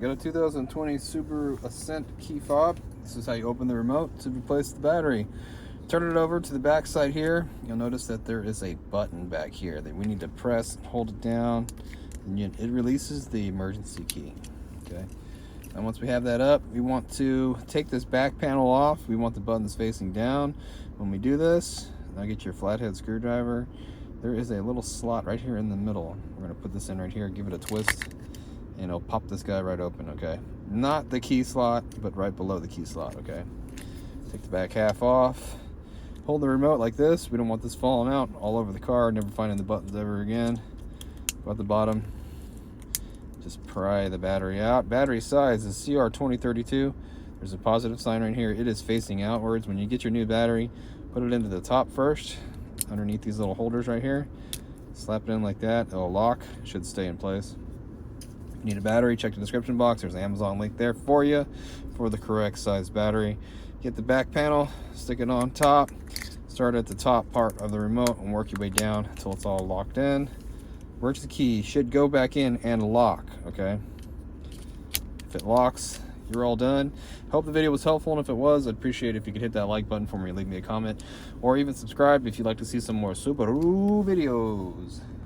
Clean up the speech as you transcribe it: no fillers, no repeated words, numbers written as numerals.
Got a 2020 Subaru Ascent key fob. This is how you open the remote to replace the battery. Turn it over to the back side here. You'll notice that there is a button back here that we need to press, hold it down, and it releases the emergency key. Okay. And once we have that up, we want to take this back panel off. We want the buttons facing down. When we do this, now get your flathead screwdriver. There is a little slot right here in the middle. We're going to put this in right here, give it a twist, and it'll pop this guy right open, okay? Not the key slot, but right below the key slot, okay? Take the back half off. Hold the remote like this. We don't want this falling out all over the car, never finding the buttons ever again. Go at the bottom. Just pry the battery out. Battery size is CR2032. There's a positive sign right here. It is facing outwards. When you get your new battery, put it into the top first, underneath these little holders right here. Slap it in like that. It'll lock. It should stay in place. If you need a battery, check the description box. There's an Amazon link there for you for the correct size battery. Get the back panel, stick it on top, start at the top part of the remote and work your way down until it's all locked in. Where's the key? Should go back in and lock, okay? If it locks, you're all done. Hope the video was helpful, and if it was, I'd appreciate it if you could hit that like button for me, leave me a comment, or even subscribe if you'd like to see some more Subaru videos.